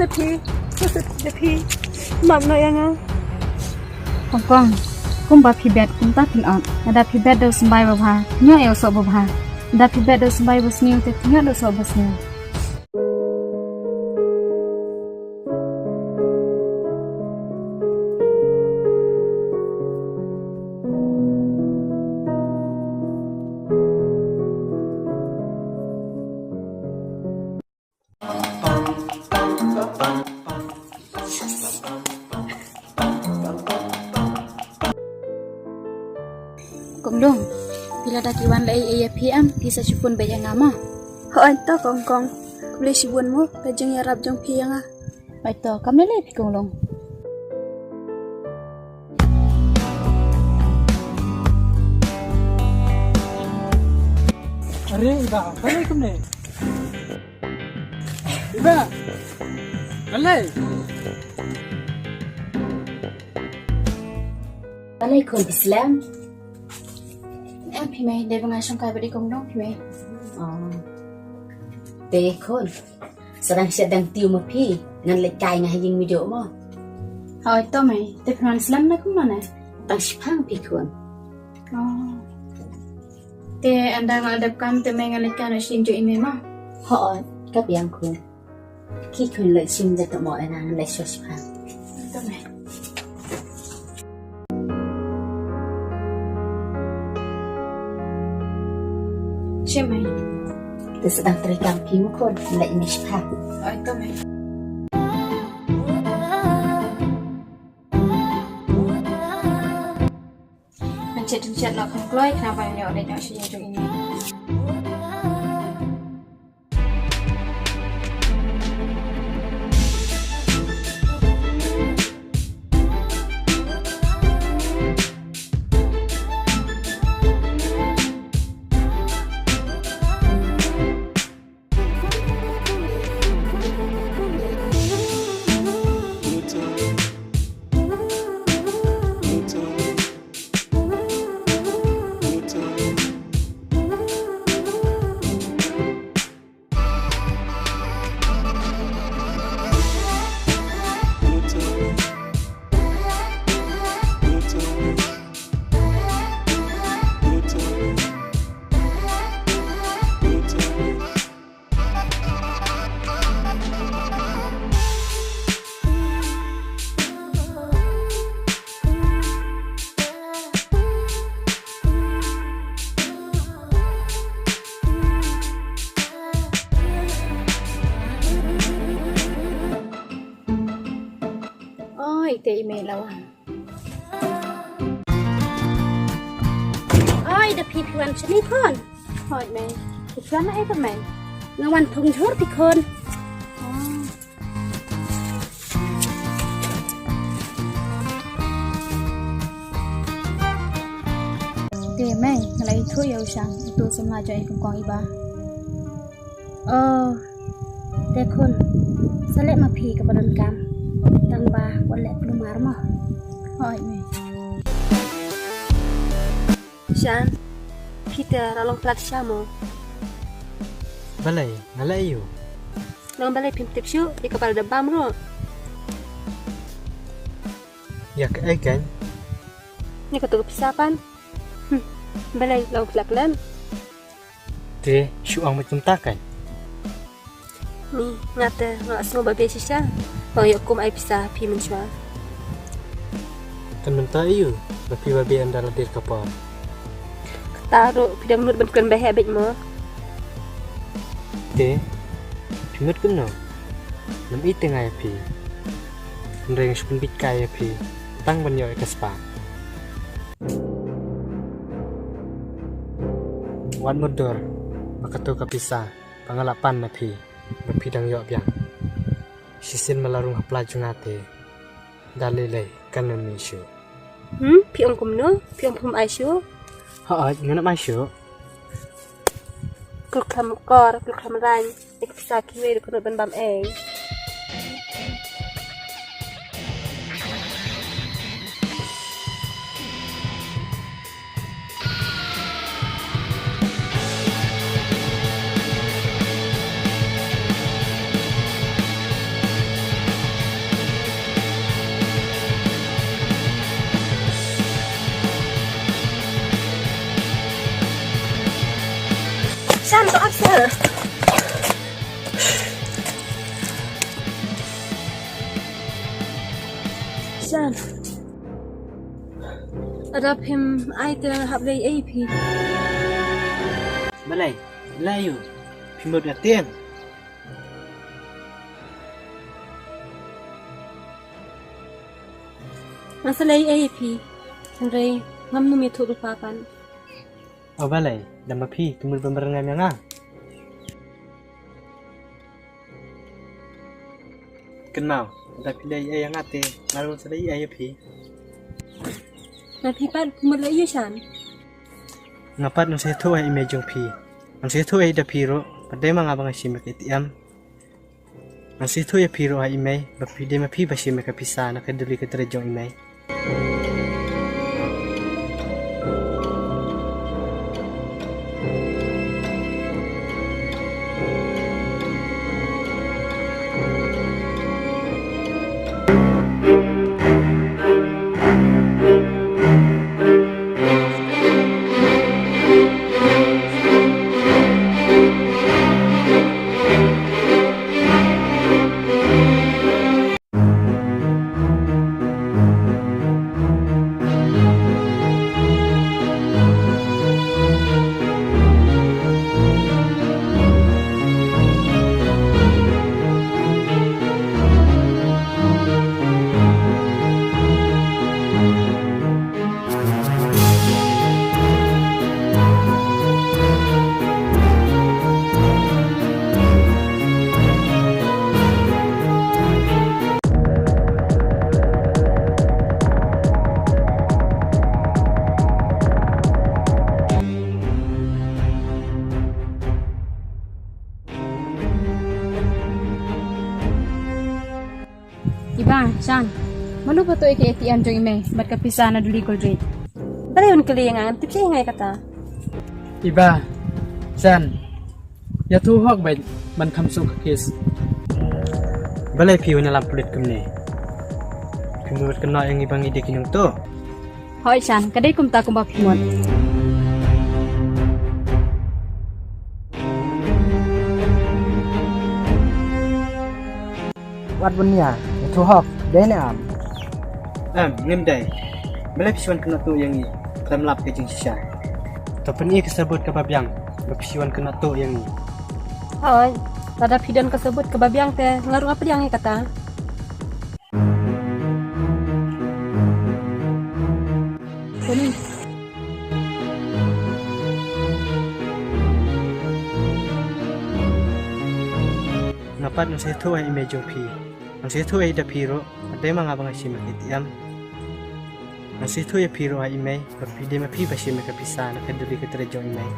Tapi mam no yang Kong kum ba phi bet kum ta phin on ada phi bet do sambai ba bha nyo el so ba bha da phi bet do sambai ba sniu te nyo do so ba sniu Cũng đúng, bila dah kiwan lai AFPM bisa cupun bayang nama. Hoan to kong boleh sibun mo kajeng yarap jong piyang Baik to, kami lai pikung long. Are iba, kalay kum ne. Iba, kalay. Alaikum Islam. Em phi mày để vào trong cái body công đông phi mày. Tê khôn sedang tiu ma phi ngan le kai nga ying mi do mo Hỏi to mày, để phần Islam nó cũng là này. tang shpang pi khon Te anda ngadap kam te mày ngalikan ở xin cho ime mà. ho ka biang khon ki khon le sim da ta mo na le so shpang To mày. Chị mày, te sedang terikam pi mo khon le ni shpang hỏi to mày. Mình chết nó không lôi khá vài nhỏ để nhỏ xin cho ime. Ôi, tị mẹ lâu à. Ôi, đập thịtวันชนิดคนหอยแม่ผิดวันนะไอ้กับแม่งาวันทงชดผิดคนเดี๋ยวแม่อะไรทั่วเยาวชังตัวสมาใจของกองอีบ้าแต่คนสเลมาพีกับบรันกรรมตังบาวันแหลกลงมาหรือมั้งหอยแม่ Shan Peter ralong plat shamo Balay, ngalay yo. Nang balay pimtip syu di kepala debam ro Yak ay kan, Ni ketuk pisapan Balay long plaklan te syuang macam takan. Ni ngata ngak semua babi sisa Bang yokum ay pisah pi mensyua Kan mentah yo, tapi babi anda ladir kapal. Taruh pidam menurut bentukan bayi abik mo Te, pimut kuno. Nam ite ngai pi. Nreng spun bikai pi. Tang banyo ke spa. Wan mudor, makatu kapisa, pangalapan na pi. Bapidang yo biang. Sisin malarung haplajungate. Dalilay kanon misyo. Piong kumno Piong pum ay syu Haa, ngana masyo. Kuluk kam kor Kuluk kam rany Di pisah kiwe di kunut ben bam ay San. Ada pim ai tera hab lei AP. Balai, layu. Pimod atien. Masa lei AP. Sangrai ngam nu mi thu papan. Oh balai, dama pi tumul pemberengan yang ah. Kenal, ada pilih yang ate, ngaruh sedai ayah pi. Na pi pan kumul lei yu San. Ngapat nang saya tu ay imejong pi. Nang saya tu ay da piro, padai mga bang simek itiam. Nang saya tu ay piro ay imay, bapi de mapi ba simek kapisa na kaduli ka trejong imay. Iba, San. Malu pa to iki ATM jong ime, bat kapisa na duli gold rate. Balai un kelingan tip siya ngay kata. Iba, San, ya tu hok baik man kamsuk kis. Balai pi wana lam pulit kemne. Pimod kena yang ibang ide kinung to. Hoi San, kadai kum ta kum ba pimot. Wat bunya, ya tu hok, dai ne am. Ngem dai. Balai pisiwan kena to yang ni, kelam lap ke jeng sisa. Tapi ni kesebut kebabiang, pisiwan kena to yang ni. Hoi, tada pidan kesebut kebabiang teh ngaruh apa yang ngay kata. Kuni, Ngapat nang saya tu ay imejong pi. Nang saya tu ay da piro, ada mga bang simek itiam. Nang saya tu ay piro ay imay, bapi de mapi ba simek kapisa na kaduli ka trejong imay.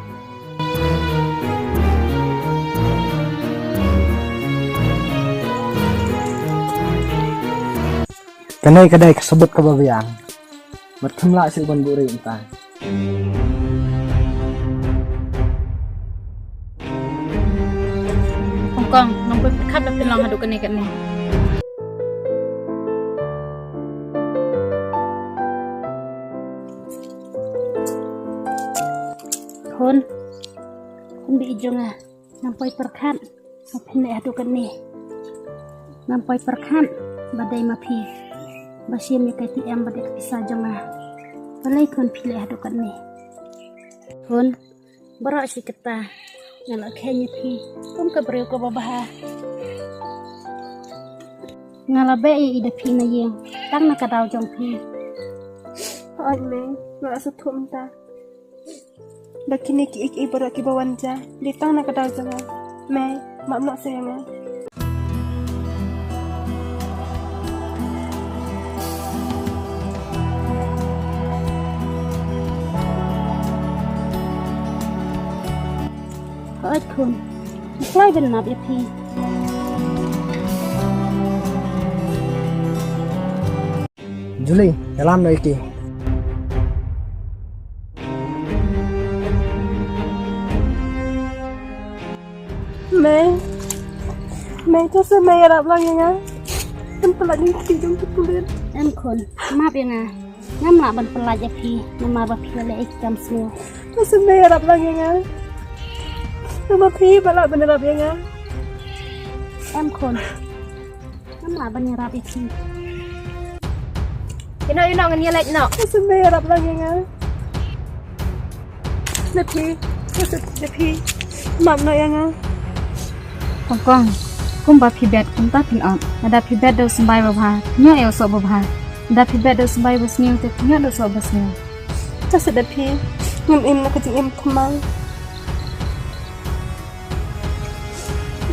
Kanai kadai kesebut kebabiang. Mat kemla silban buri entah. Hongkong, nombor kap dah pelong hadu kene kene. Kun bi ijong ah, nampai perkat, sapene hadu kene. Nampai perkat, badai mapi. Basia mi kai TM badai kapisa jong ah. Balai kun pilih hadu kene. Kun, berak si kita. Ngalak kayaknya pi, kum kebriu ke babah. Ngalabe ida pi na yeng, tang nak kadau jong pi. Hoi me, nggak setum ta. Dakini ki ik ibarat ki bawanja, ditang nak kadal jangan. Me, mak nak sayangnya. Hoi kun, fly ben nap ya pi. Juli, dalam no iki. Me tu semai arab lang yang kan pelak ni kijung ketulir. Em kun, maaf ya nga. Ngam nak ban pelaj ya pi, nama ba pi le ik jam semua. Tu semai arab lang yang Nama pi balak bener apa yang em khôn nó mà bên nhà rạp ít chi Ino ngani lek no. Sebenarnya rap lagi yang Lepi, lepi, mam no yang con cũng bà phi bẹt cũng ta pin on đã phi bẹt đâu sân bay bà bà nhớ eo sợ bà bà đã phi bẹt đâu sân bay bà sniu thì nhớ đâu sợ bà sniu tak sedepi, ngem nak kecing em kemang.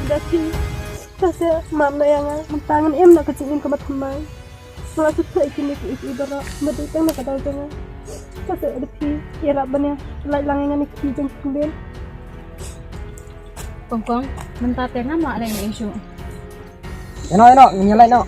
Lepi, tak se mam no yang mentangan em nak kecing em kemat kemang. Malah supaya kini ibarat berdetang nak kata jangan. Tak se lepi, ya rap banyak, lai langengan ni kijang kemudian. con mình ta tiền lắm mọi này người chủ Ino, ngani lek no.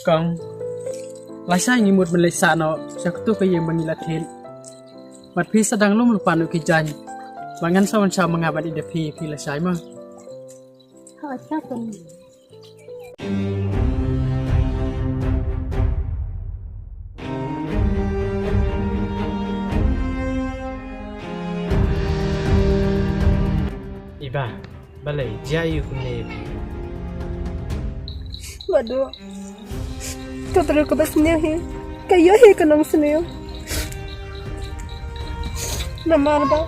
Kong Lasa ni mut melesa no saktu ke yang mengilat hil Mat pi sedang lum lupa nu kijan Mangan sawan sa mengabad ide pi lasai mah họ chắc tuần Iba, balai jayu kunne. Waduh, kau terus ke basnya he, kayu he kenang senil. Nama apa?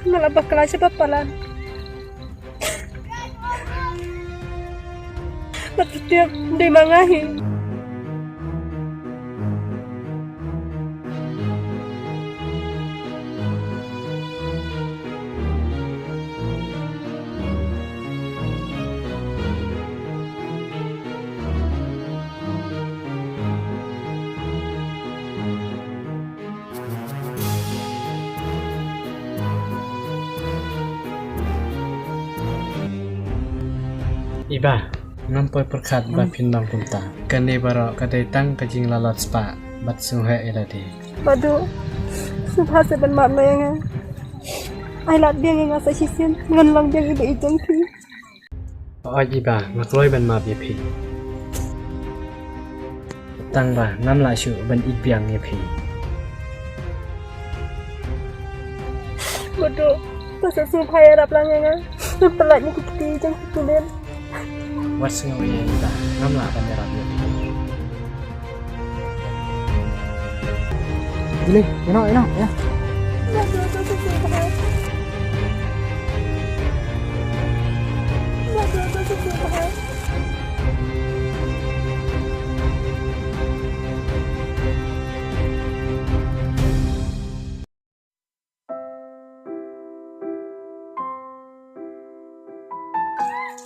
Nama apa kelas apa palan? Betul tiap di mangahi. Iba, ngampoi perkat ba pinang kunta. Kane baro kadai tang kajing lalat spa bat sungha elade. Waduh, subha seban mak yang ai lat dia yang asa sisian ngan lang dia ibe ijang pi. Oh iba, ngakloi ban ma bi pi. Tang ba ngam la shu ban ibyang ye pi. Waduh, pasal subha ya rap lang yang pelat ni kiti ijang kulen. Wat sunga ye iba, ngam la ban yarap ye pi. Ini, ino ya.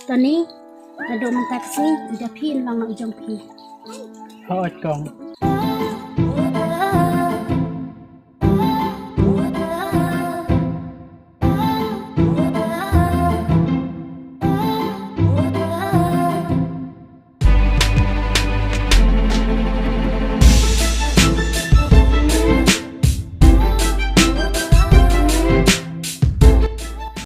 tuần ní là đồ mình taxi đã phi lòng nội trong phi Ho kong